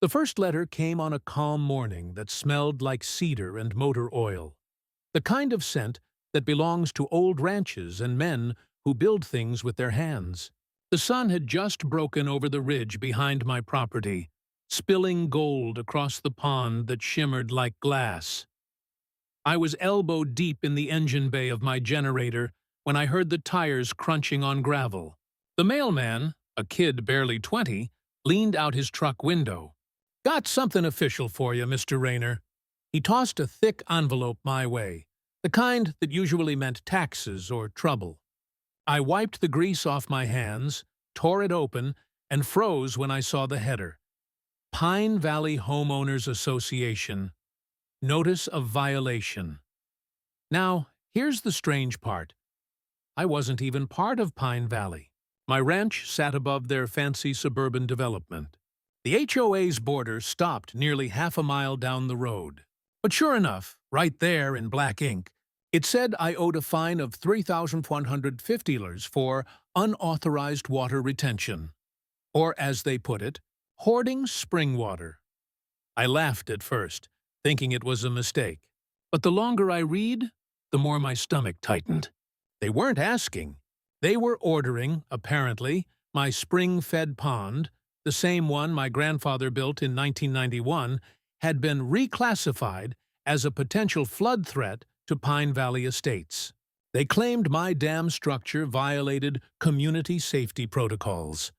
The first letter came on a calm morning that smelled like cedar and motor oil, the kind of scent that belongs to old ranches and men who build things with their hands. The sun had just broken over the ridge behind my property, spilling gold across the pond that shimmered like glass. I was elbow-deep in the engine bay of my generator when I heard the tires crunching on gravel. The mailman, a kid barely 20, leaned out his truck window. "Got something official for you, Mr. Rayner." He tossed a thick envelope my way, the kind that usually meant taxes or trouble. I wiped the grease off my hands, tore it open, and froze when I saw the header. Pine Valley Homeowners Association. Notice of violation. Now, here's the strange part. I wasn't even part of Pine Valley. My ranch sat above their fancy suburban development. The HOA's border stopped nearly half a mile down the road. But sure enough, right there in black ink, it said I owed a fine of $3,150 for unauthorized water retention. Or, as they put it, hoarding spring water. I laughed at first, thinking it was a mistake. But the longer I read, the more my stomach tightened. They weren't asking. They were ordering, apparently, my spring-fed pond, the same one my grandfather built in 1991, had been reclassified as a potential flood threat to Pine Valley Estates. They claimed my dam structure violated community safety protocols.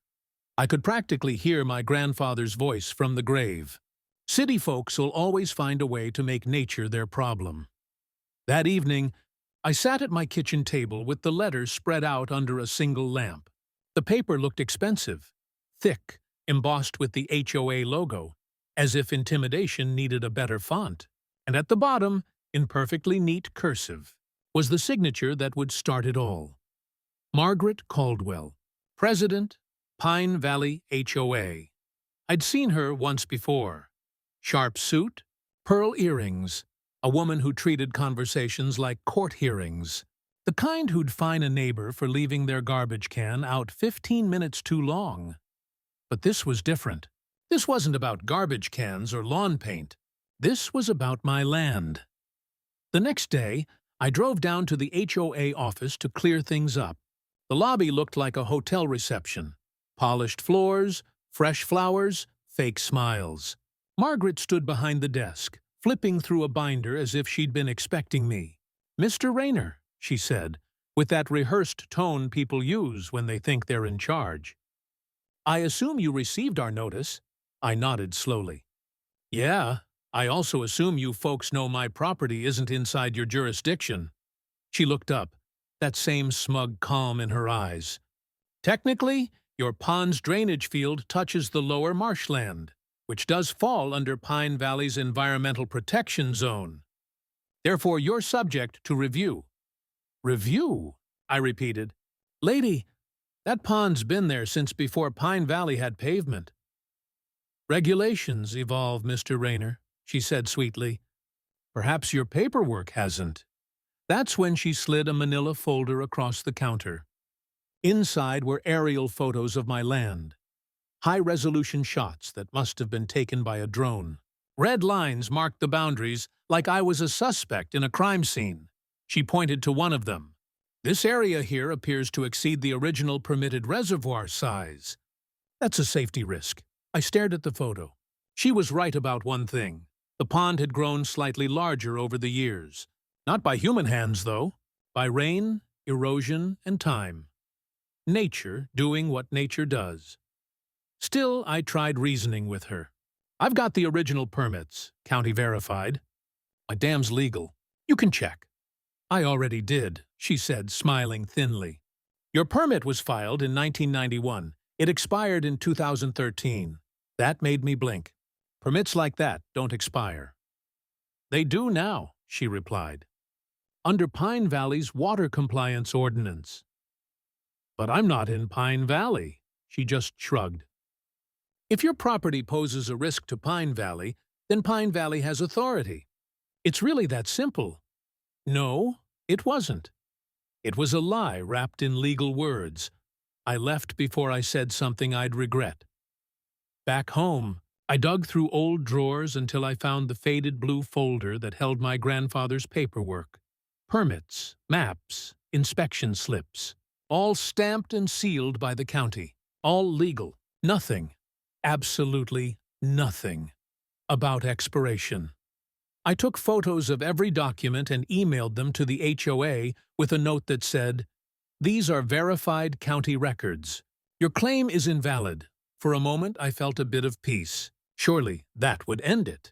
I could practically hear my grandfather's voice from the grave. City folks will always find a way to make nature their problem. That evening, I sat at my kitchen table with the letters spread out under a single lamp. The paper looked expensive, thick, embossed with the HOA logo, as if intimidation needed a better font. And at the bottom, in perfectly neat cursive, was the signature that would start it all. Margaret Caldwell, President, Pine Valley HOA. I'd seen her once before. Sharp suit, pearl earrings, a woman who treated conversations like court hearings. The kind who'd fine a neighbor for leaving their garbage can out 15 minutes too long. But this was different. This wasn't about garbage cans or lawn paint. This was about my land. The next day, I drove down to the HOA office to clear things up. The lobby looked like a hotel reception. Polished floors, fresh flowers, fake smiles. Margaret stood behind the desk, flipping through a binder as if she'd been expecting me. "Mr. Rayner," she said, with that rehearsed tone people use when they think they're in charge. "I assume you received our notice." I nodded slowly. "Yeah, I also assume you folks know my property isn't inside your jurisdiction." She looked up, that same smug calm in her eyes. "Technically, your pond's drainage field touches the lower marshland, which does fall under Pine Valley's Environmental Protection Zone. Therefore, you're subject to review." "Review?" I repeated. "Lady, that pond's been there since before Pine Valley had pavement." "Regulations evolve, Mr. Rayner," she said sweetly. "Perhaps your paperwork hasn't." That's when she slid a manila folder across the counter. Inside were aerial photos of my land. High-resolution shots that must have been taken by a drone. Red lines marked the boundaries like I was a suspect in a crime scene. She pointed to one of them. "This area here appears to exceed the original permitted reservoir size. That's a safety risk." I stared at the photo. She was right about one thing. The pond had grown slightly larger over the years. Not by human hands, though. By rain, erosion, and time. Nature doing what nature does. Still, I tried reasoning with her. "I've got the original permits, county verified. My dam's legal. You can check." "I already did," she said, smiling thinly. "Your permit was filed in 1991. It expired in 2013. That made me blink. Permits like that don't expire." "They do now," she replied. "Under Pine Valley's Water Compliance Ordinance." "But I'm not in Pine Valley," she just shrugged. "If your property poses a risk to Pine Valley, then Pine Valley has authority. It's really that simple." No, it wasn't. It was a lie wrapped in legal words. I left before I said something I'd regret. Back home, I dug through old drawers until I found the faded blue folder that held my grandfather's paperwork. Permits, maps, inspection slips, all stamped and sealed by the county. All legal. Nothing, absolutely nothing, about expiration. I took photos of every document and emailed them to the HOA with a note that said, "These are verified county records. Your claim is invalid." For a moment I felt a bit of peace. Surely that would end it.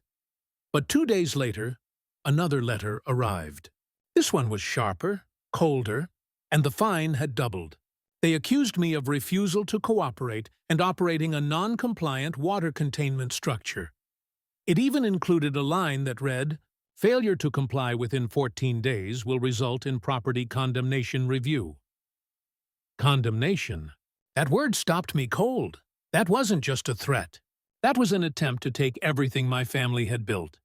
But 2 days later, another letter arrived. This one was sharper, colder, and the fine had doubled. They accused me of refusal to cooperate and operating a non-compliant water containment structure. It even included a line that read, "Failure to comply within 14 days will result in property condemnation review." Condemnation? That word stopped me cold. That wasn't just a threat. That was an attempt to take everything my family had built.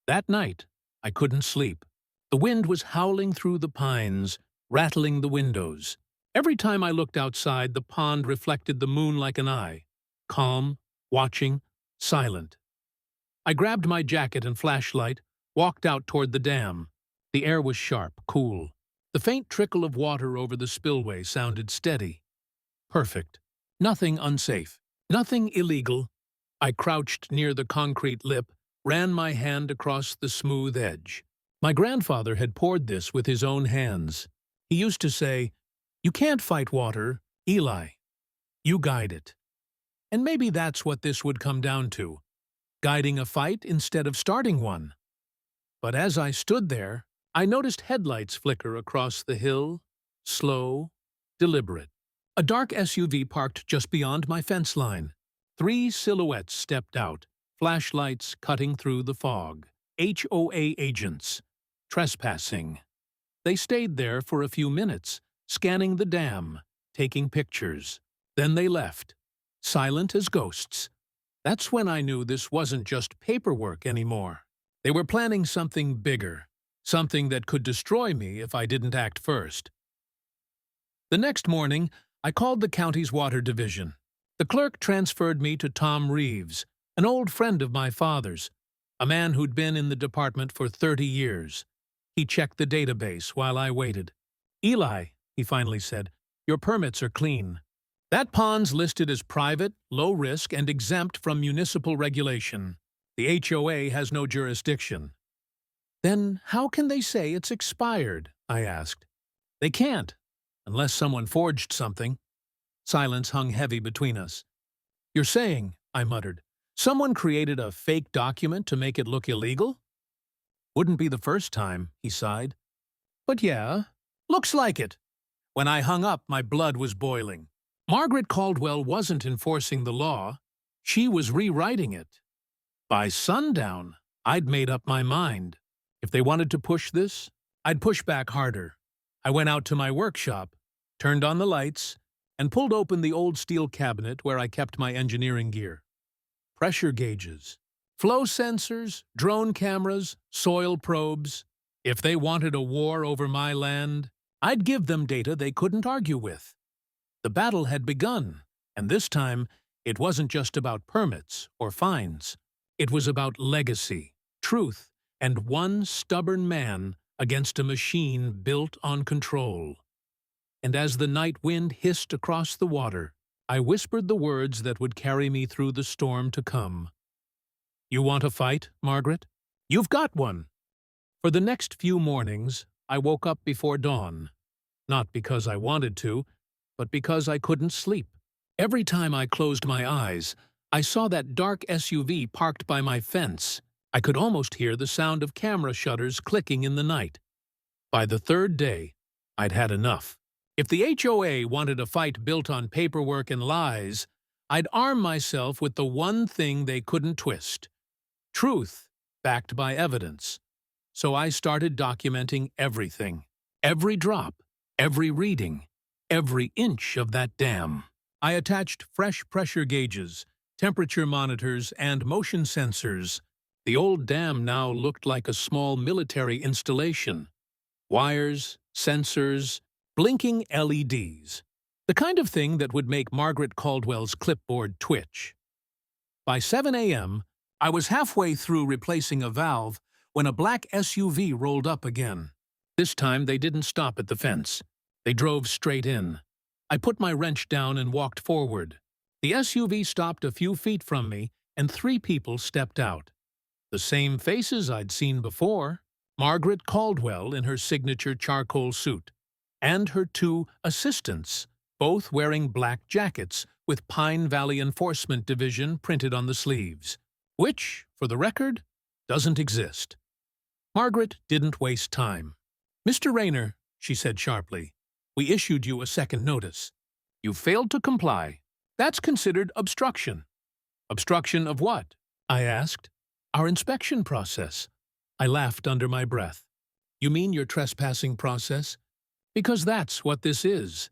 That night, I couldn't sleep. The wind was howling through the pines, rattling the windows. Every time I looked outside, the pond reflected the moon like an eye. Calm, watching, silent. I grabbed my jacket and flashlight, walked out toward the dam. The air was sharp, cool. The faint trickle of water over the spillway sounded steady. Perfect. Nothing unsafe. Nothing illegal. I crouched near the concrete lip, ran my hand across the smooth edge. My grandfather had poured this with his own hands. He used to say, "You can't fight water, Eli. You guide it." And maybe that's what this would come down to, guiding a fight instead of starting one. But as I stood there, I noticed headlights flicker across the hill, slow, deliberate. A dark SUV parked just beyond my fence line. 3 silhouettes stepped out, flashlights cutting through the fog. HOA agents. Trespassing. They stayed there for a few minutes, scanning the dam, taking pictures. Then they left, silent as ghosts. That's when I knew this wasn't just paperwork anymore. They were planning something bigger, something that could destroy me if I didn't act first. The next morning, I called the county's water division. The clerk transferred me to Tom Reeves, an old friend of my father's, a man who'd been in the department for 30 years. He checked the database while I waited. "Eli," he finally said, "your permits are clean. That pond's listed as private, low risk, and exempt from municipal regulation. The HOA has no jurisdiction." "Then how can they say it's expired?" I asked. "They can't, unless someone forged something." Silence hung heavy between us. "You're saying," I muttered, "someone created a fake document to make it look illegal?" "Wouldn't be the first time," he sighed. "But yeah, looks like it." When I hung up, my blood was boiling. Margaret Caldwell wasn't enforcing the law. She was rewriting it. By sundown, I'd made up my mind. If they wanted to push this, I'd push back harder. I went out to my workshop, turned on the lights, and pulled open the old steel cabinet where I kept my engineering gear. Pressure gauges, flow sensors, drone cameras, soil probes. If they wanted a war over my land, I'd give them data they couldn't argue with. The battle had begun, and this time it wasn't just about permits or fines. It was about legacy, truth, and one stubborn man against a machine built on control. And as the night wind hissed across the water, I whispered the words that would carry me through the storm to come. "You want a fight, Margaret? You've got one." For the next few mornings, I woke up before dawn. Not because I wanted to, but because I couldn't sleep. Every time I closed my eyes, I saw that dark SUV parked by my fence. I could almost hear the sound of camera shutters clicking in the night. By the third day, I'd had enough. If the HOA wanted a fight built on paperwork and lies, I'd arm myself with the one thing they couldn't twist: truth, backed by evidence. So I started documenting everything, every drop, every reading, every inch of that dam. I attached fresh pressure gauges, temperature monitors, and motion sensors. The old dam now looked like a small military installation. Wires, sensors, blinking LEDs. The kind of thing that would make Margaret Caldwell's clipboard twitch. By 7 a.m., I was halfway through replacing a valve when a black SUV rolled up again. This time they didn't stop at the fence. They drove straight in. I put my wrench down and walked forward. The SUV stopped a few feet from me, and 3 people stepped out. The same faces I'd seen before. Margaret Caldwell in her signature charcoal suit, and her 2 assistants, both wearing black jackets with Pine Valley Enforcement Division printed on the sleeves, which, for the record, doesn't exist. Margaret didn't waste time. "Mr. Rayner," she said sharply, "we issued you a second notice. You failed to comply. That's considered obstruction." "Obstruction of what?" I asked. "Our inspection process." I laughed under my breath. "You mean your trespassing process? Because that's what this is."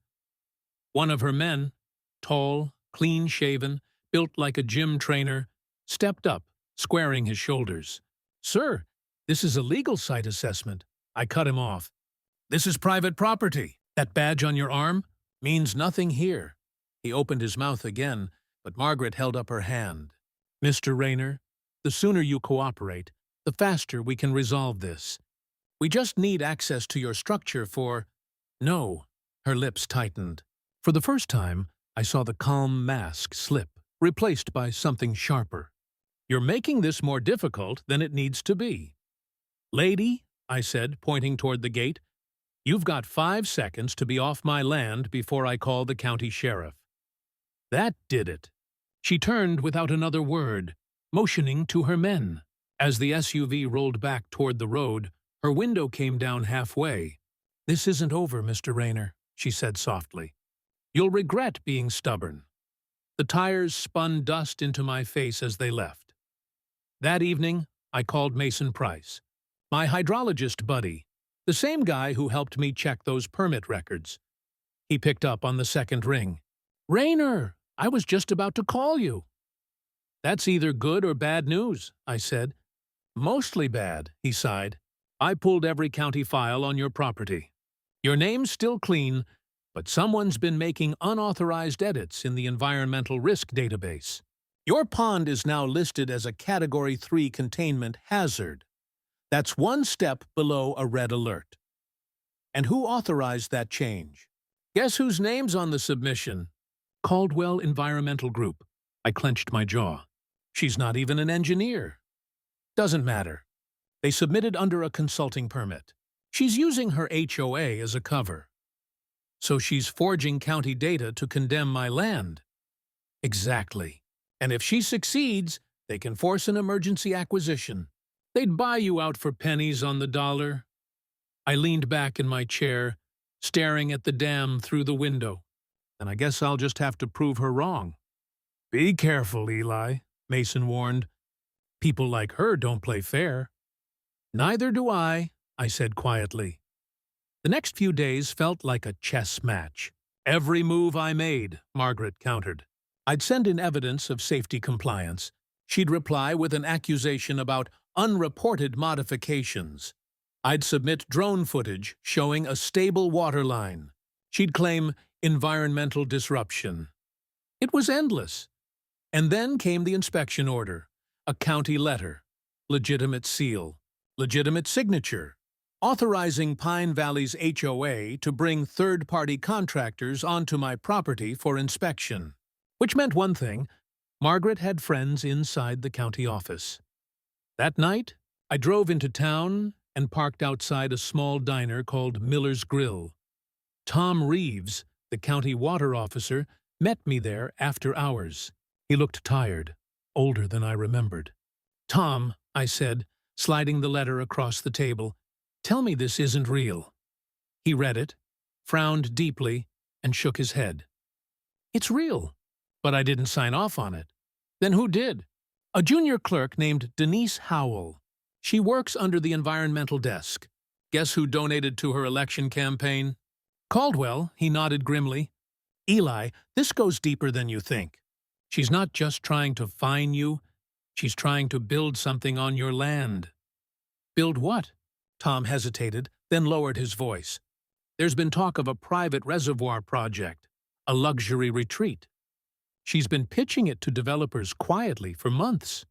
One of her men, tall, clean-shaven, built like a gym trainer, stepped up, squaring his shoulders. "Sir, this is a legal site assessment." I cut him off. "This is private property. That badge on your arm means nothing here." He opened his mouth again, but Margaret held up her hand. "Mr. Rayner, the sooner you cooperate, the faster we can resolve this. We just need access to your structure for—" "No." Her lips tightened. For the first time, I saw the calm mask slip, replaced by something sharper. "You're making this more difficult than it needs to be." "Lady," I said, pointing toward the gate, "you've got 5 seconds to be off my land before I call the county sheriff." That did it. She turned without another word, motioning to her men. As the SUV rolled back toward the road, her window came down halfway. "This isn't over, Mr. Rayner," she said softly. "You'll regret being stubborn." The tires spun dust into my face as they left. That evening, I called Mason Price, my hydrologist buddy, the same guy who helped me check those permit records. He picked up on the second ring. "Rayner, I was just about to call you." "That's either good or bad news," I said. "Mostly bad," he sighed. "I pulled every county file on your property. Your name's still clean, but someone's been making unauthorized edits in the environmental risk database. Your pond is now listed as a Category 3 containment hazard. That's 1 step below a red alert. And who authorized that change? Guess whose name's on the submission? Caldwell Environmental Group." I clenched my jaw. "She's not even an engineer." "Doesn't matter. They submitted under a consulting permit. She's using her HOA as a cover. So she's forging county data to condemn my land." "Exactly. And if she succeeds, they can force an emergency acquisition. They'd buy you out for pennies on the dollar." I leaned back in my chair, staring at the dam through the window. "And I guess I'll just have to prove her wrong." "Be careful, Eli," Mason warned. "People like her don't play fair." "Neither do I," said quietly. The next few days felt like a chess match. "Every move I made," Margaret countered. I'd send in evidence of safety compliance. She'd reply with an accusation about unreported modifications. I'd submit drone footage showing a stable water line. She'd claim environmental disruption. It was endless. And then came the inspection order, a county letter, legitimate seal, legitimate signature, authorizing Pine Valley's HOA to bring third-party contractors onto my property for inspection. Which meant one thing: Margaret had friends inside the county office. That night, I drove into town and parked outside a small diner called Miller's Grill. Tom Reeves, the county water officer, met me there after hours. He looked tired, older than I remembered. "Tom," I said, sliding the letter across the table, "tell me this isn't real." He read it, frowned deeply, and shook his head. "It's real, but I didn't sign off on it." "Then who did?" "A junior clerk named Denise Howell. She works under the environmental desk. Guess who donated to her election campaign?" "Caldwell," he nodded grimly. "Eli, this goes deeper than you think. She's not just trying to fine you, she's trying to build something on your land." "Build what?" Tom hesitated, then lowered his voice. "There's been talk of a private reservoir project, a luxury retreat." She's been pitching it to developers quietly for months.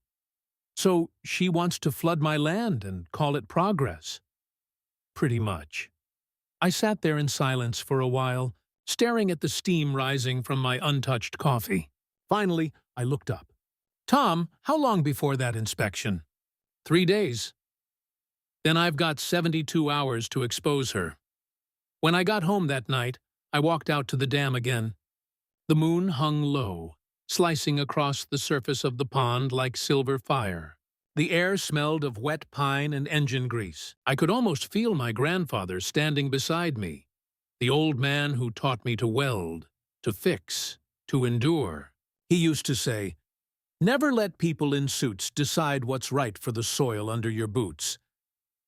So she wants to flood my land and call it progress. Pretty much. I sat there in silence for a while, staring at the steam rising from my untouched coffee. Finally, I looked up. Tom, how long before that inspection? 3 days. Then I've got 72 hours to expose her. When I got home that night, I walked out to the dam again. The moon hung low, slicing across the surface of the pond like silver fire. The air smelled of wet pine and engine grease. I could almost feel my grandfather standing beside me, the old man who taught me to weld, to fix, to endure. He used to say, "Never let people in suits decide what's right for the soil under your boots."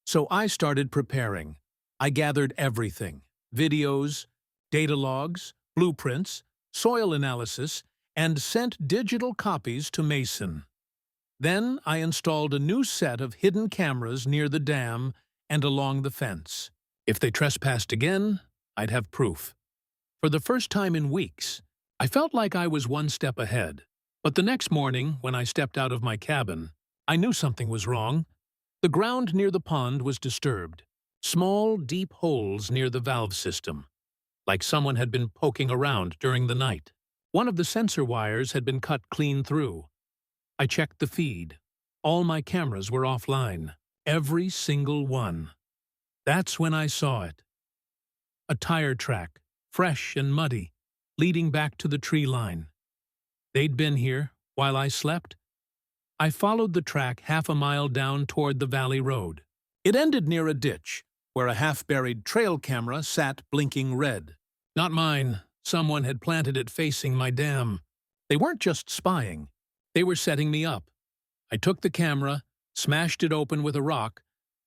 So I started preparing. I gathered everything: videos, data logs, blueprints, soil analysis, and sent digital copies to Mason. Then I installed a new set of hidden cameras near the dam and along the fence. If they trespassed again, I'd have proof. For the first time in weeks, I felt like I was one step ahead. But the next morning, when I stepped out of my cabin, I knew something was wrong. The ground near the pond was disturbed. Small, deep holes near the valve system, like someone had been poking around during the night. One of the sensor wires had been cut clean through. I checked the feed. All my cameras were offline. Every single one. That's when I saw it. A tire track, fresh and muddy, leading back to the tree line. They'd been here while I slept. I followed the track half a mile down toward the valley road. It ended near a ditch, where a half-buried trail camera sat blinking red. Not mine. Someone had planted it facing my dam. They weren't just spying. They were setting me up. I took the camera, smashed it open with a rock,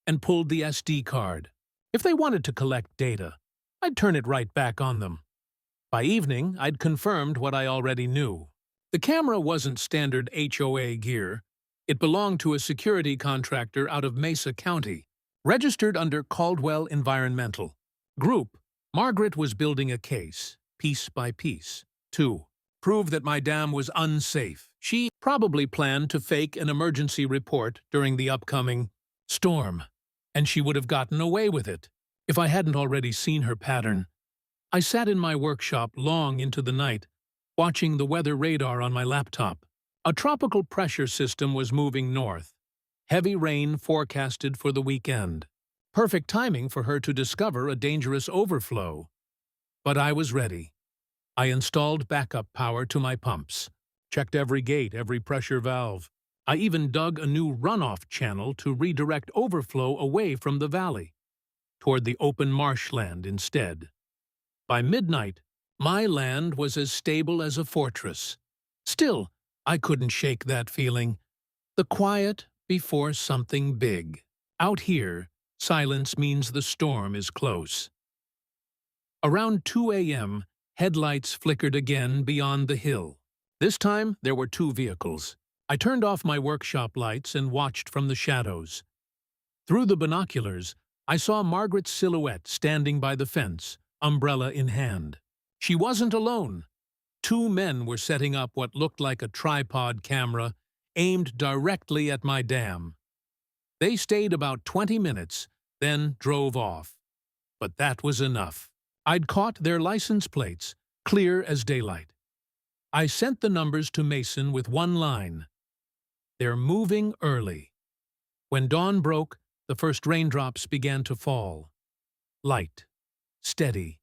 and pulled the SD card. If they wanted to collect data, I'd turn it right back on them. By evening, I'd confirmed what I already knew. The camera wasn't standard HOA gear. It belonged to a security contractor out of Mesa County, registered under Caldwell Environmental. Group, Margaret was building a case, piece by piece, to prove that my dam was unsafe. She probably planned to fake an emergency report during the upcoming storm, and she would have gotten away with it if I hadn't already seen her pattern. I sat in my workshop long into the night, watching the weather radar on my laptop. A tropical pressure system was moving north. Heavy rain forecasted for the weekend. Perfect timing for her to discover a dangerous overflow. But I was ready. I installed backup power to my pumps, checked every gate, every pressure valve. I even dug a new runoff channel to redirect overflow away from the valley, toward the open marshland instead. By midnight, my land was as stable as a fortress. Still, I couldn't shake that feeling. The quiet before something big. Out here, silence means the storm is close. Around 2 a.m., headlights flickered again beyond the hill. This time, there were 2 vehicles. I turned off my workshop lights and watched from the shadows. Through the binoculars, I saw Margaret's silhouette standing by the fence, umbrella in hand. She wasn't alone. 2 men were setting up what looked like a tripod camera aimed directly at my dam. They stayed about 20 minutes, then drove off. But that was enough. I'd caught their license plates, clear as daylight. I sent the numbers to Mason with one line: "They're moving early." When dawn broke, the first raindrops began to fall. Light, steady,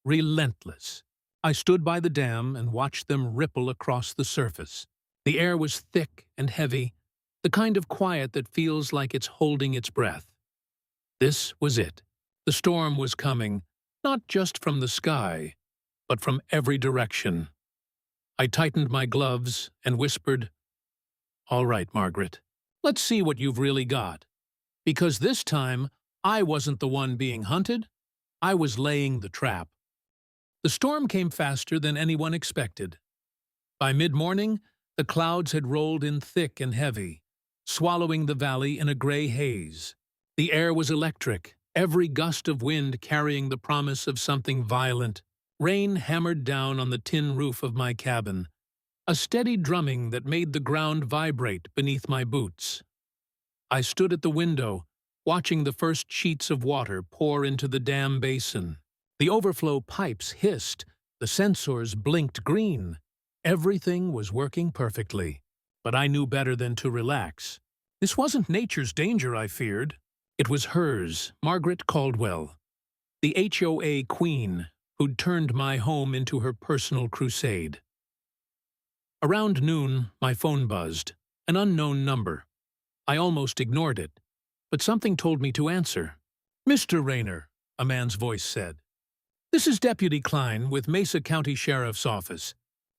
relentless. I stood by the dam and watched them ripple across the surface. The air was thick and heavy, the kind of quiet that feels like it's holding its breath. This was it. The storm was coming, not just from the sky, but from every direction. I tightened my gloves and whispered, "All right, Margaret, let's see what you've really got." Because this time, I wasn't the one being hunted. I was laying the trap. The storm came faster than anyone expected. By mid-morning, the clouds had rolled in thick and heavy, swallowing the valley in a gray haze. The air was electric, every gust of wind carrying the promise of something violent. Rain hammered down on the tin roof of my cabin, a steady drumming that made the ground vibrate beneath my boots. I stood at the window, watching the first sheets of water pour into the dam basin. The overflow pipes hissed, the sensors blinked green. Everything was working perfectly, but I knew better than to relax. This wasn't nature's danger I feared. It was hers, Margaret Caldwell, the HOA queen who'd turned my home into her personal crusade. Around noon, my phone buzzed, an unknown number. I almost ignored it, but something told me to answer. "Mr. Rayner," a man's voice said. "This is Deputy Klein with Mesa County Sheriff's Office.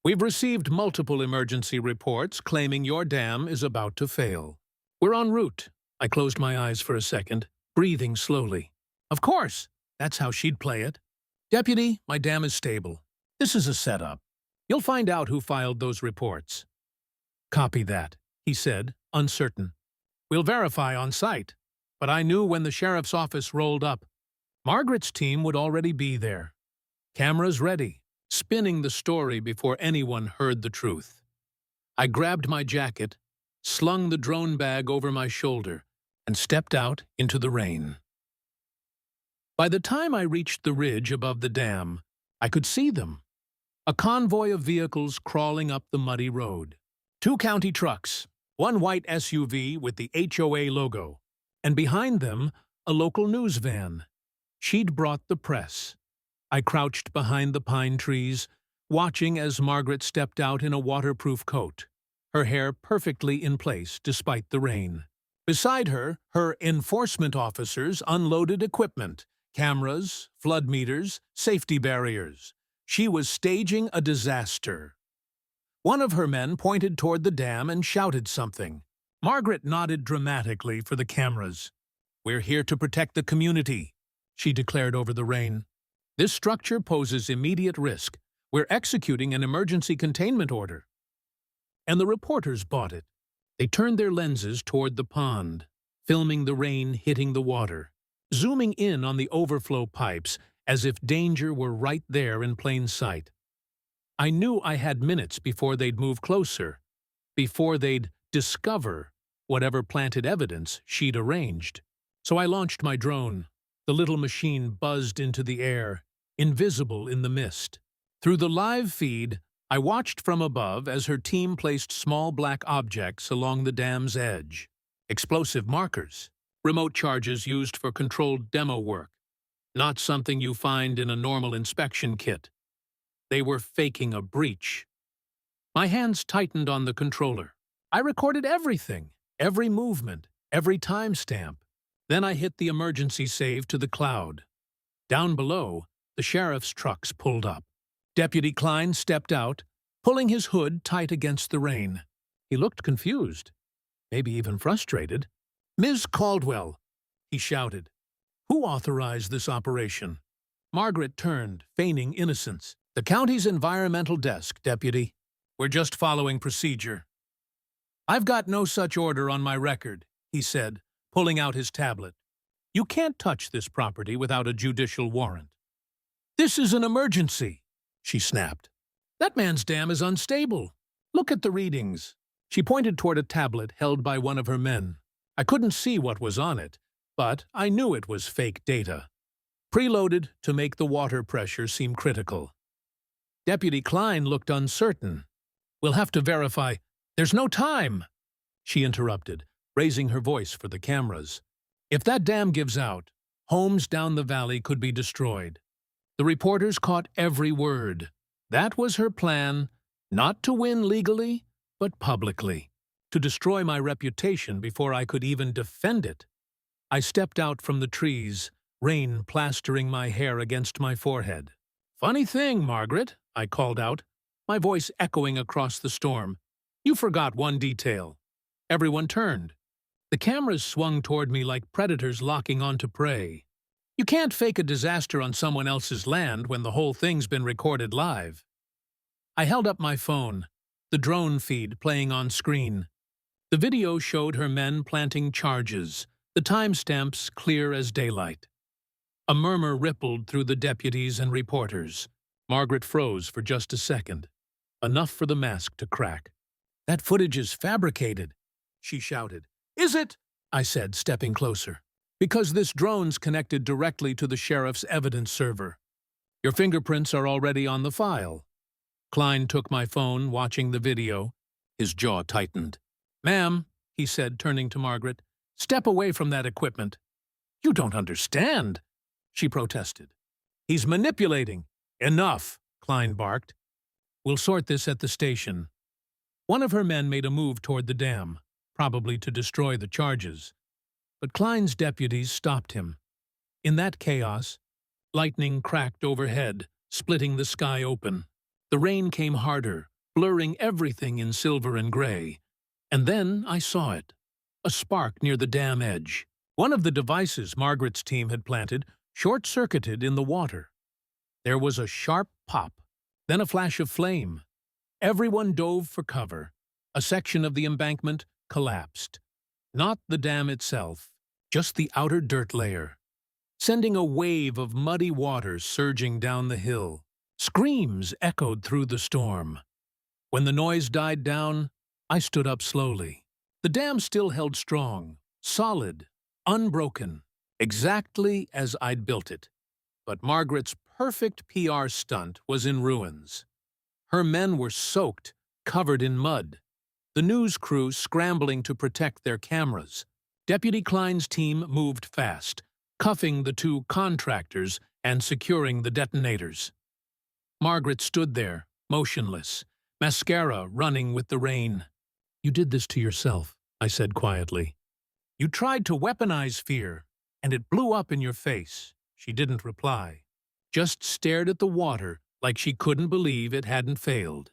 We've received multiple emergency reports claiming your dam is about to fail. We're en route." I closed my eyes for a second, breathing slowly. Of course, that's how she'd play it. "Deputy, my dam is stable. This is a setup. You'll find out who filed those reports." "Copy that," he said, uncertain. "We'll verify on site." But I knew when the sheriff's office rolled up, Margaret's team would already be there. Cameras ready, spinning the story before anyone heard the truth. I grabbed my jacket, slung the drone bag over my shoulder, and stepped out into the rain. By the time I reached the ridge above the dam, I could see them. A convoy of vehicles crawling up the muddy road. 2 county trucks, 1 white SUV with the HOA logo, and behind them, a local news van. She'd brought the press. I crouched behind the pine trees, watching as Margaret stepped out in a waterproof coat, her hair perfectly in place despite the rain. Beside her, her enforcement officers unloaded equipment, cameras, flood meters, safety barriers. She was staging a disaster. One of her men pointed toward the dam and shouted something. Margaret nodded dramatically for the cameras. "We're here to protect the community," she declared over the rain. "This structure poses immediate risk. We're executing an emergency containment order." And the reporters bought it. They turned their lenses toward the pond, filming the rain hitting the water, zooming in on the overflow pipes as if danger were right there in plain sight. I knew I had minutes before they'd move closer, before they'd discover whatever planted evidence she'd arranged. So I launched my drone. The little machine buzzed into the air, invisible in the mist. Through the live feed, I watched from above as her team placed small black objects along the dam's edge. Explosive markers, remote charges used for controlled demo work. Not something you find in a normal inspection kit. They were faking a breach. My hands tightened on the controller. I recorded everything, every movement, every timestamp. Then I hit the emergency save to the cloud. Down below, the sheriff's trucks pulled up. Deputy Klein stepped out, pulling his hood tight against the rain. He looked confused, maybe even frustrated. "Ms. Caldwell," he shouted. "Who authorized this operation?" Margaret turned, feigning innocence. "The county's environmental desk, Deputy. We're just following procedure." "I've got no such order on my record," he said, pulling out his tablet. "You can't touch this property without a judicial warrant." "This is an emergency," she snapped. "That man's dam is unstable. Look at the readings." She pointed toward a tablet held by one of her men. I couldn't see what was on it, but I knew it was fake data, preloaded to make the water pressure seem critical. Deputy Klein looked uncertain. "We'll have to verify." "There's no time," she interrupted, raising her voice for the cameras. "If that dam gives out, homes down the valley could be destroyed." The reporters caught every word. That was her plan, not to win legally, but publicly, to destroy my reputation before I could even defend it. I stepped out from the trees, rain plastering my hair against my forehead. "Funny thing, Margaret," I called out, my voice echoing across the storm. "You forgot one detail." Everyone turned. The cameras swung toward me like predators locking onto prey. You can't fake a disaster on someone else's land when the whole thing's been recorded live. I held up my phone, the drone feed playing on screen. The video showed her men planting charges, the timestamps clear as daylight. A murmur rippled through the deputies and reporters. Margaret froze for just a second. enough for the mask to crack. "That footage is fabricated," she shouted. "Is it?" I said, stepping closer. "Because this drone's connected directly to the sheriff's evidence server. Your fingerprints are already on the file." Klein took my phone, watching the video. His jaw tightened. "Ma'am," he said, turning to Margaret, "step away from that equipment." "You don't understand," she protested. "He's manipulating." "Enough," Klein barked. "We'll sort this at the station." One of her men made a move toward the dam, probably to destroy the charges. But Klein's deputies stopped him. In that chaos, lightning cracked overhead, splitting the sky open. The rain came harder, blurring everything in silver and gray. And then I saw it. A spark near the dam edge. One of the devices Margaret's team had planted short-circuited in the water. There was a sharp pop, then a flash of flame. Everyone dove for cover. A section of the embankment collapsed. Not the dam itself, just the outer dirt layer, sending a wave of muddy water surging down the hill. Screams echoed through the storm. When the noise died down, I stood up slowly. The dam still held strong, solid, unbroken, exactly as I'd built it. But Margaret's perfect PR stunt was in ruins. Her men were soaked, covered in mud. The news crew scrambling to protect their cameras. Deputy Klein's team moved fast, cuffing the two contractors and securing the detonators. Margaret stood there, motionless, mascara running with the rain. "You did this to yourself," I said quietly. "You tried to weaponize fear, and it blew up in your face." She didn't reply, just stared at the water like she couldn't believe it hadn't failed.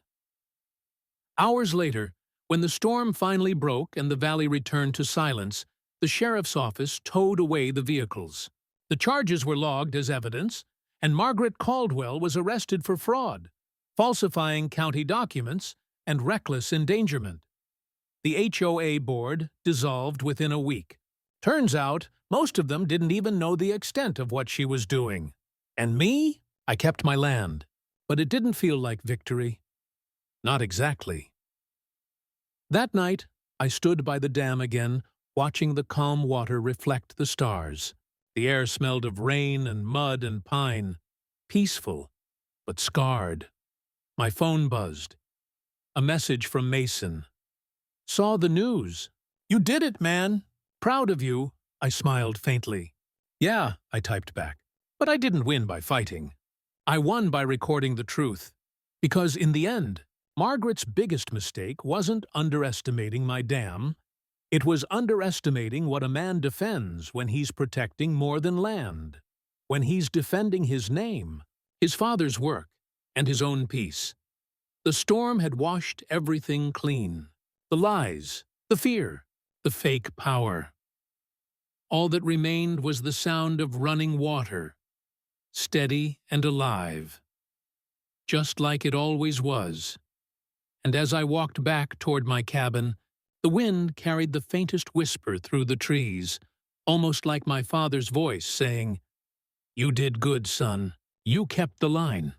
Hours later, when the storm finally broke and the valley returned to silence, the sheriff's office towed away the vehicles. The charges were logged as evidence, and Margaret Caldwell was arrested for fraud, falsifying county documents, and reckless endangerment. The HOA board dissolved within a week. Turns out, most of them didn't even know the extent of what she was doing. And me? I kept my land. But it didn't feel like victory. Not exactly. That night, I stood by the dam again, watching the calm water reflect the stars. The air smelled of rain and mud and pine. Peaceful, but scarred. My phone buzzed. A message from Mason. "Saw the news. You did it, man. Proud of you," I smiled faintly. "Yeah," I typed back. "But I didn't win by fighting. I won by recording the truth. Because in the end, Margaret's biggest mistake wasn't underestimating my dam. It was underestimating what a man defends when he's protecting more than land. When he's defending his name, his father's work, and his own peace. The storm had washed everything clean. The lies, the fear, the fake power. All that remained was the sound of running water, steady and alive, just like it always was. And as I walked back toward my cabin, the wind carried the faintest whisper through the trees, almost like my father's voice saying, "You did good, son. You kept the line."